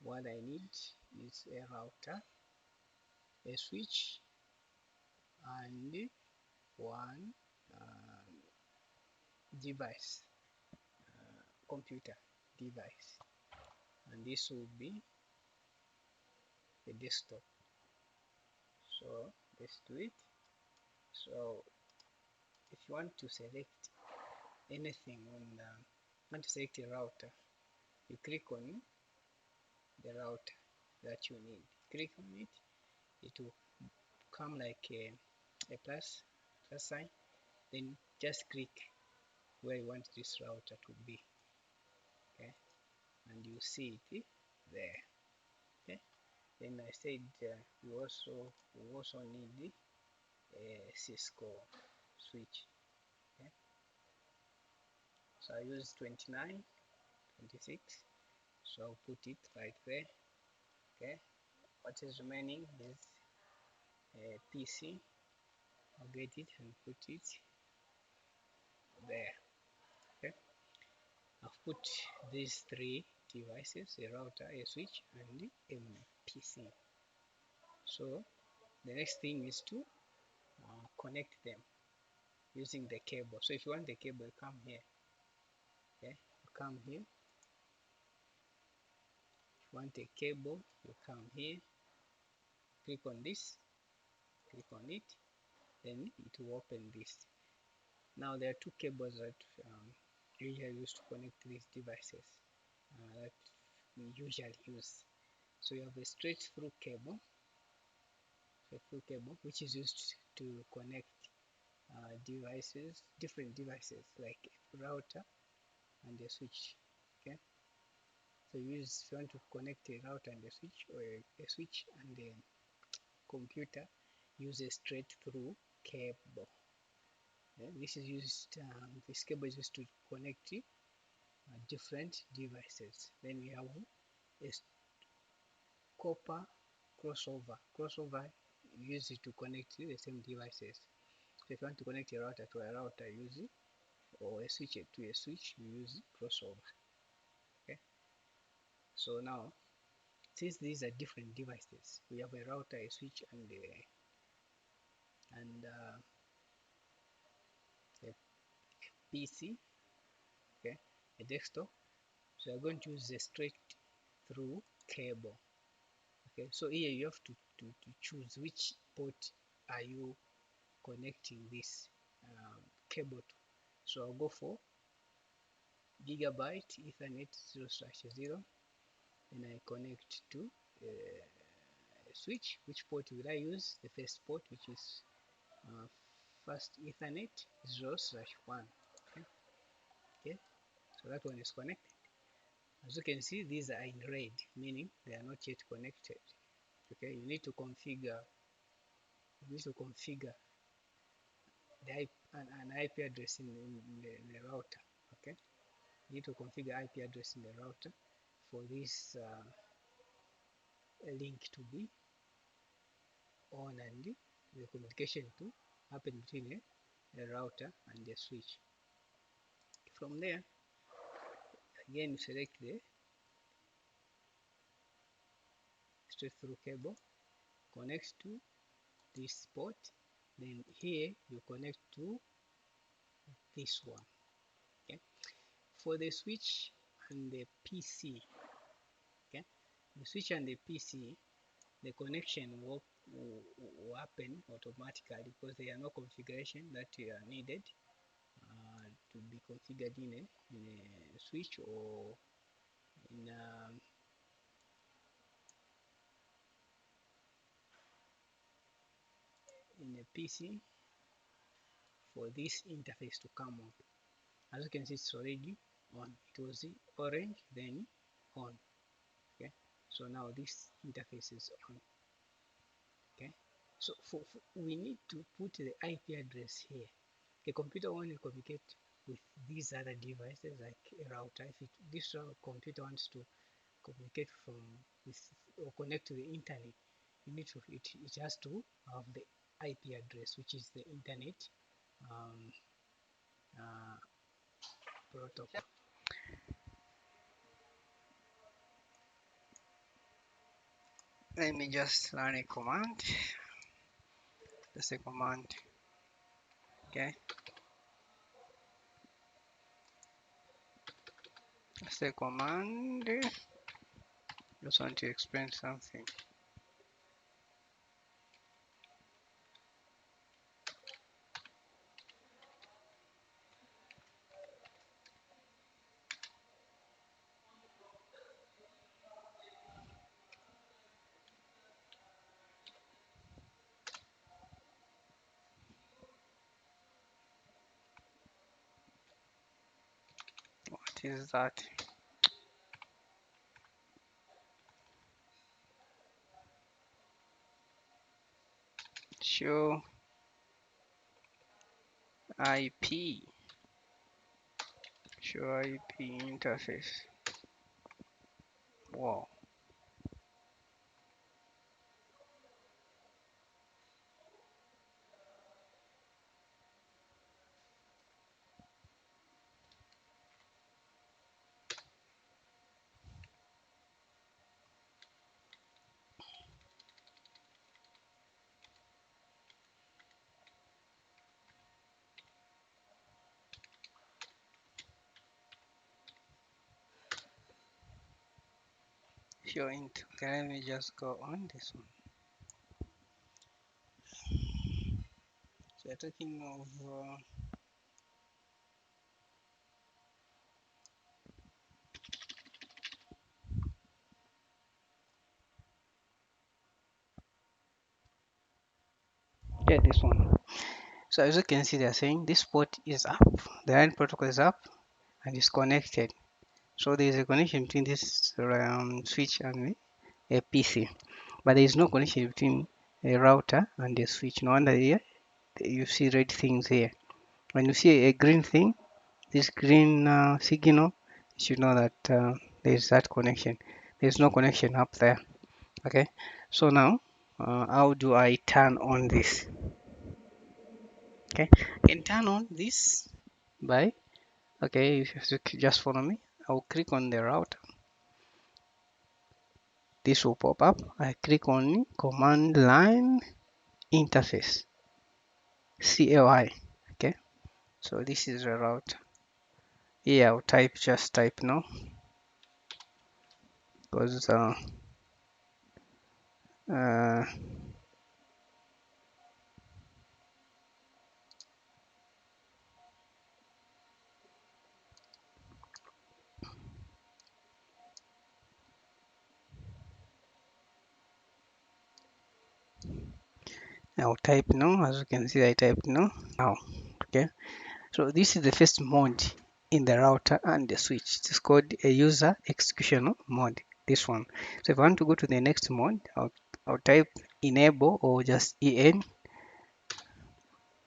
what I need is a router, a switch, and one device, computer device, and this will be a desktop. So let's do it. So if you want to select anything on the, want to select a router, you click on the router that you need. Click on it, it will come like a plus sign. Then just click where you want this router to be. Okay, and you see it there. Okay, then I said we also need a Cisco switch. Okay, so I use 2926, so I'll put it right there. Okay, what is remaining is a PC. I'll get it and put it there. Okay, I've put these three devices, a router, a switch, and a PC. So the next thing is to connect them using the cable. So if you want the cable, come here. Okay, you come here. If you want a cable, you come here. Click on this. Click on it. Then it will open this. Now there are two cables that usually used to connect these devices that we usually use. So you have a straight through cable, which is used to connect devices, different devices like a router and a switch. Okay, so if you want to connect a router and a switch, or a switch and a computer, use a straight through cable. This is used. This cable is used to connect different devices. Then we have a copper crossover. Crossover use it to connect the same devices. So if you want to connect a router to a router, use it, or a switch to a switch, you use crossover. Okay. So now, since these are different devices, we have a router, a switch, and a PC, okay, a desktop. So you're going to use a straight through cable. Okay, so here you have to choose which port are you connecting this cable to. So I'll go for gigabyte Ethernet 0/0. Then I connect to switch. Which port will I use? The first port, which is first Ethernet 0/1. Okay. Okay, so that one is connected. As you can see, these are in red, meaning they are not yet connected. Okay, you need to configure an IP address in the router. Okay, you need to configure IP address in the router for this link to be on and the communication to happen between a router and the switch. From there, again, you select the straight through cable, connects to this port. Then here you connect to this one. Okay, for the switch and the PC. Okay, the switch and the PC, the connection will happen automatically because there are no configuration that are needed to be configured in a switch or in a PC for this interface to come on. As you can see, it's already on. It was orange, then on. Okay, so now this interface is on. Okay, so we need to put the IP address here. The computer only communicate with these other devices like a router. If this computer wants to communicate from with or connect to the internet, you need to it has to have the IP address, which is the internet um, protocol. Let me just run a command. Just a command. Okay. Just a command. Just want to explain something. What is that? Show IP. Show IP interface. Wow. Show int. Okay, let me just go on this one. So we're talking of get this one. So as you can see, they're saying this port is up, the line protocol is up and is connected. So there is a connection between this switch and a PC, but there is no connection between a router and a switch. No wonder here you see red things here. When you see a green thing, this green signal, you should know that there is that connection. There is no connection up there. Okay, so now how do I turn on this? Okay, I can turn on this by, okay, if you just follow me, I'll click on the router. This will pop up. I click on command line interface, CLI. Okay, so this is the router. Here I'll just type now, because uh, I'll type now. As you can see, I typed now. Okay, so this is the first mode in the router and the switch. It is called a user execution mode. This one. So if I want to go to the next mode, I'll type enable or just en.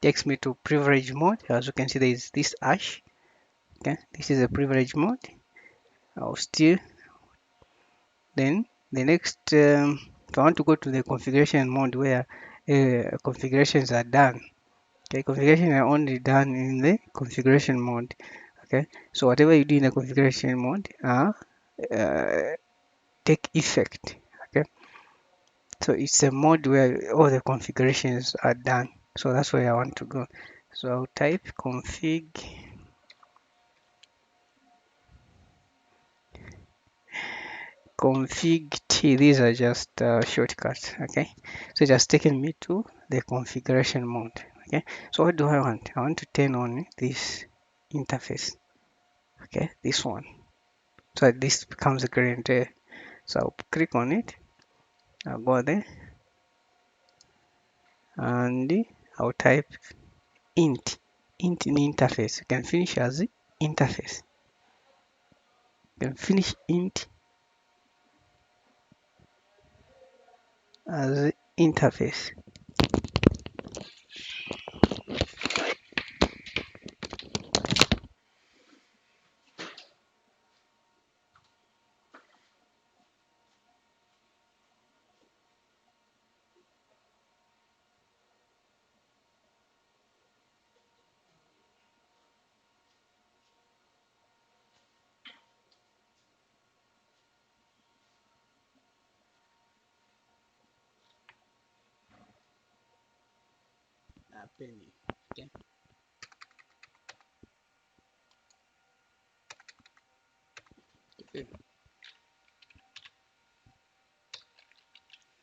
Takes me to privilege mode. As you can see, there is this hash. Okay, this is a privilege mode. I'll still, then the next if I want to go to the configuration mode where configurations are done. Okay, configuration are only done in the configuration mode. Okay, so whatever you do in the configuration mode take effect. Okay, so it's a mode where all the configurations are done. So that's where I want to go. So I'll type config t. These are just shortcuts. Okay, so it has taken me to the configuration mode. Okay, so what do I want? I want to turn on this interface. Okay, this one, so this becomes green. So I'll click on it. I'll go there and I'll type int in interface. You can finish as interface. You can finish int as interface. opening. Okay. Okay.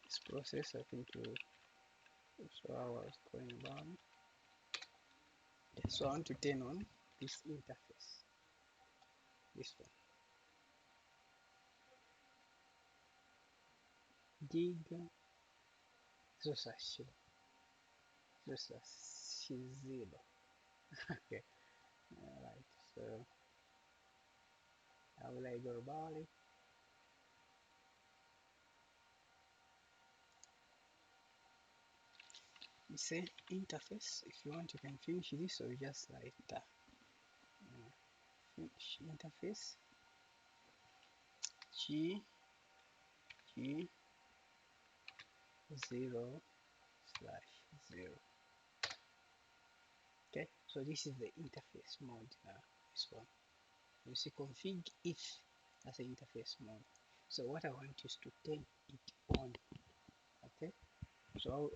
This process, I think you saw how I was going about. So I want to turn on this interface. This one. Gig Zosashi. Zero. Okay. Alright. So how will I go about it? You say interface. If you want, you can finish this or just like that. Finish interface. G 0/0. Okay, so this is the interface mode now. This one. You see config if as the interface mode. So what I want is to turn it on. Okay, so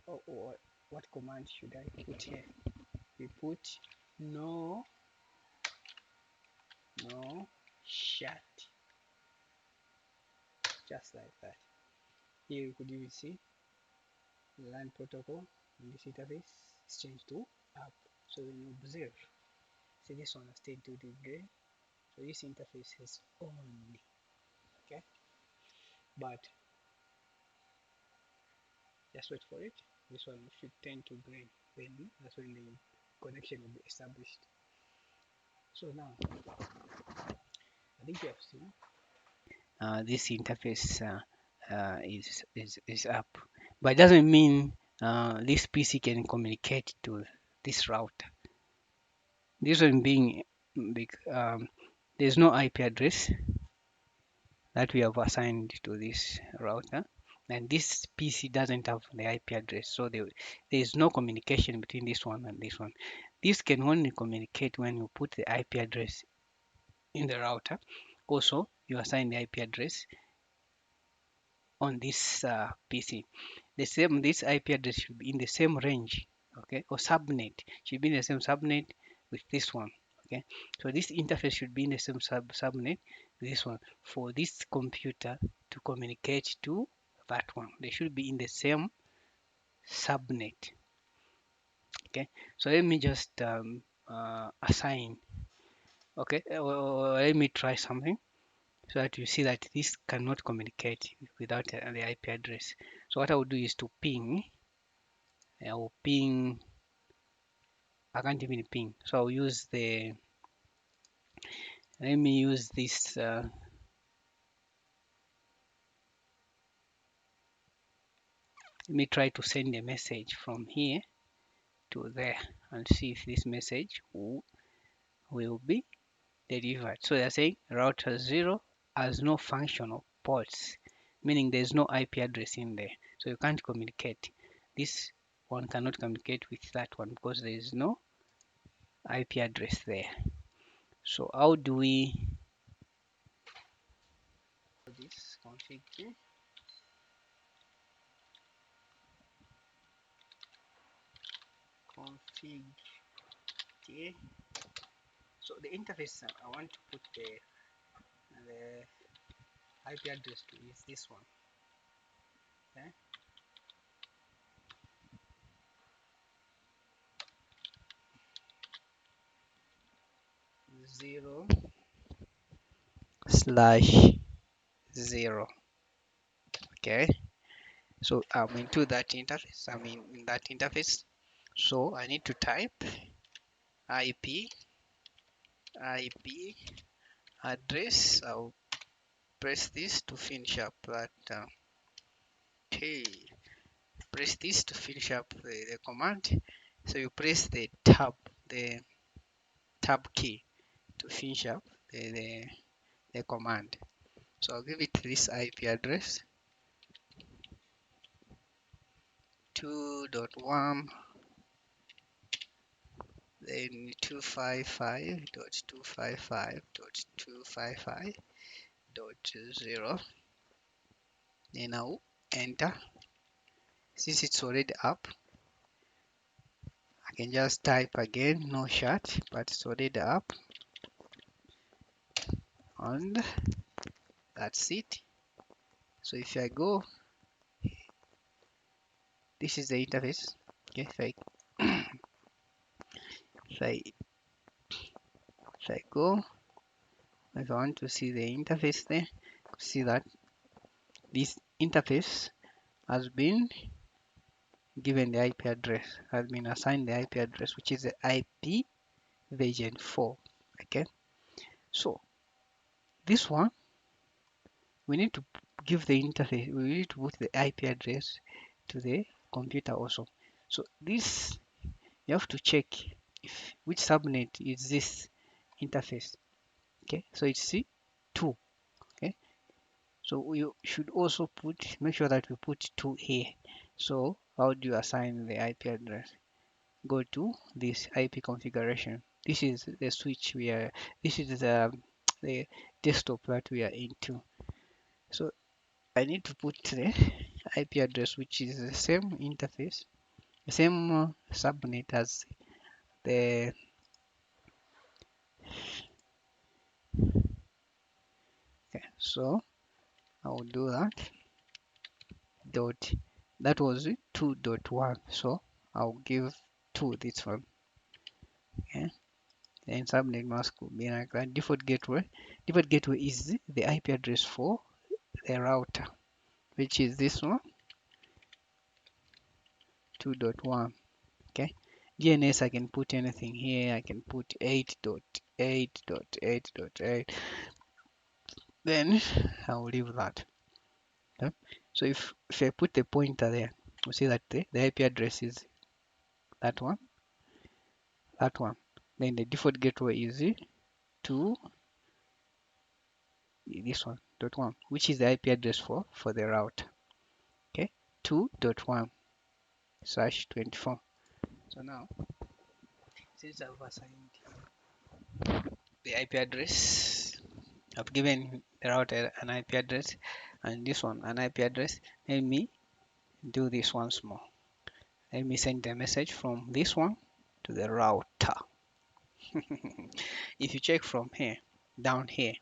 what command should I put here? We put no shut, just like that. Here you could even see the LAN protocol in this interface is changed to up. So when you observe, see this one has stayed to the gray. So this interface is on. Okay, but just wait for it. This one should turn to green. Then that's when the connection will be established. So now I think you have seen this interface is up, but it doesn't mean this PC can communicate to this router. This one being there's no IP address that we have assigned to this router, and this PC doesn't have the IP address, so there is no communication between this one and this one. This can only communicate when you put the IP address in the router. Also, you assign the IP address on this PC. This IP address should be in the same range, okay, or subnet should be in the same subnet with this one. Okay, so this interface should be in the same subnet with this one for this computer to communicate to that one. They should be in the same subnet. Okay, so let me just assign. Okay, let me try something so that you see that this cannot communicate without the IP address. So what I will do is to ping. I will ping. I can't even ping, so I'll use the. Let me use this. Let me try to send a message from here to there and see if this message will be delivered. So they're saying router 0 has no functional ports, meaning there's no IP address in there, so you can't communicate. This one cannot communicate with that one because there is no IP address there. So how do we this config so the interface I want to put the IP address to is this one. Okay, 0/0. Okay, so I'm into that interface. I'm in that interface. So I need to type IP address. I'll press this to finish up that. Okay, press this to finish up the command. So you press the tab key to finish up the command. So I'll give it this IP address 2.1, then 255.255.255.0. Then I'll enter. Since it's already up, I can just type again, no chat, but it's already up, and that's it. So if I go, this is the interface. Okay, if I if I go, if I want to see the interface there, see that this interface has been given the IP address, has been assigned the IP address, which is the IP version 4. Okay, so this one we need to give the interface, we need to put the IP address to the computer also. So this you have to check if which subnet is this interface. Okay, so it's C2. Okay, so we should also make sure that we put 2 here. So how do you assign the IP address? Go to this IP configuration. This is the switch we are, this is the desktop that we are into. So I need to put the IP address, which is the same interface, the same subnet as the okay. So I will do that dot, that was 2.1, so I'll give 2 this one. Okay, then subnet mask will be like that. Default gateway is the IP address for the router, which is this one, 2.1. Okay, DNS I can put anything here. I can put 8.8.8.8. Then I'll leave that. Okay? So if I put the pointer there, you see that the IP address is that one, that one. Then the default gateway is to this one, dot one, which is the IP address for the router. Okay, 2.1/24. So now, since I've assigned the IP address, I've given the router an IP address and this one an IP address. Let me do this once more. Let me send a message from this one to the router. If you check from here, down here,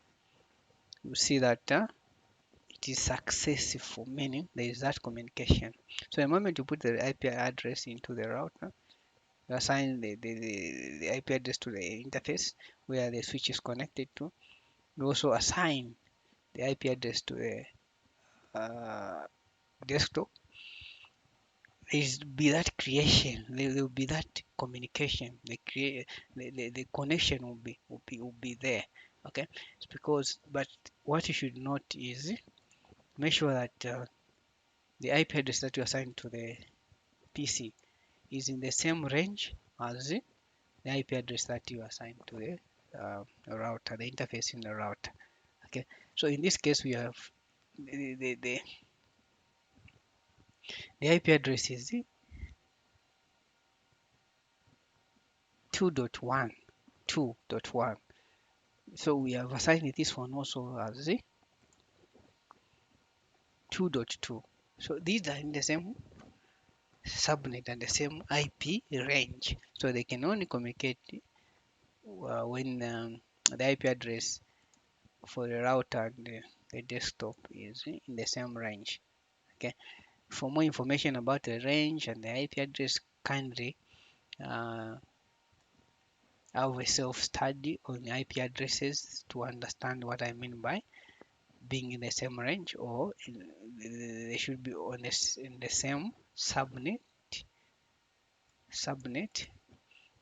you see that it is successful, meaning there is that communication. So the moment you put the IP address into the router, you assign the IP address to the interface where the switch is connected to. You also assign the IP address to the desktop. There will be that creation, there will be that communication, the connection will be there. Okay, it's because, but what you should note is make sure that the IP address that you assign to the PC is in the same range as the IP address that you assign to the router, the interface in the router. Okay, so in this case we have the IP address is 2.1, 2.1. So we have assigned this one also as the 2.2. So these are in the same subnet and the same IP range. So they can only communicate when the IP address for the router and the desktop is in the same range. Okay. For more information about the range and the IP address, kindly have a self-study on IP addresses to understand what I mean by being in the same range, or they should be on in the same subnet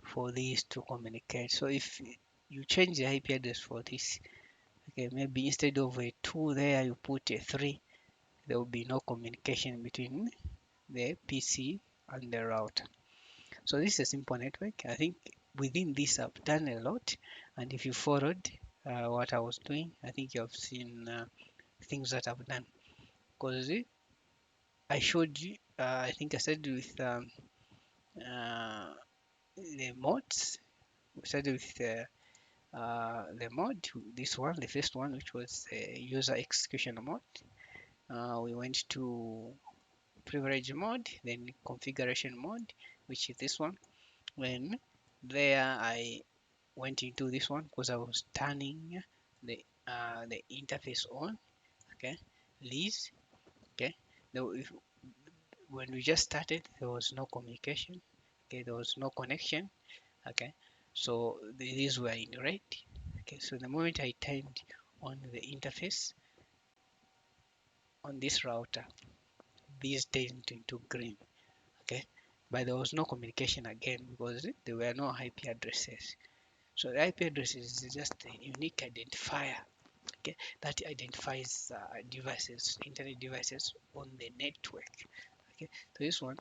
for these to communicate. So if you change the IP address for this, okay, maybe instead of a 2 there you put a 3, there will be no communication between the PC and the router. So this is a simple network. I think within this I've done a lot, and if you followed what I was doing, I think you have seen things that I've done, because I showed you, I think I started with the mods. We started with the mod, this one, the first one, which was the user execution mode. We went to privilege mode, then configuration mode, which is this one. When there I went into this one because I was turning the interface on. Okay, Liz. Okay, now if when we just started there was no communication. Okay, there was no connection. Okay, so these were in red. Okay, so the moment I turned on the interface on this router, these turned into green. Okay, but there was no communication again because there were no IP addresses. So the IP address is just a unique identifier, okay, that identifies devices, internet devices on the network. Okay, so this one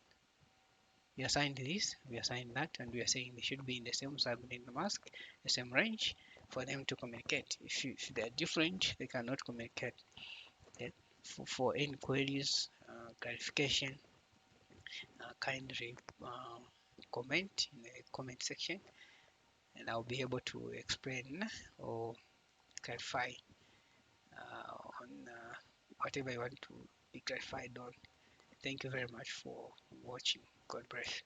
we assigned this, we assigned that, and we are saying they should be in the same subnet mask, the same range for them to communicate. If they are different, they cannot communicate. Okay, for any queries, clarification, kindly comment in the comment section, and I'll be able to explain or clarify on whatever you want to be clarified on. Thank you very much for watching. God bless.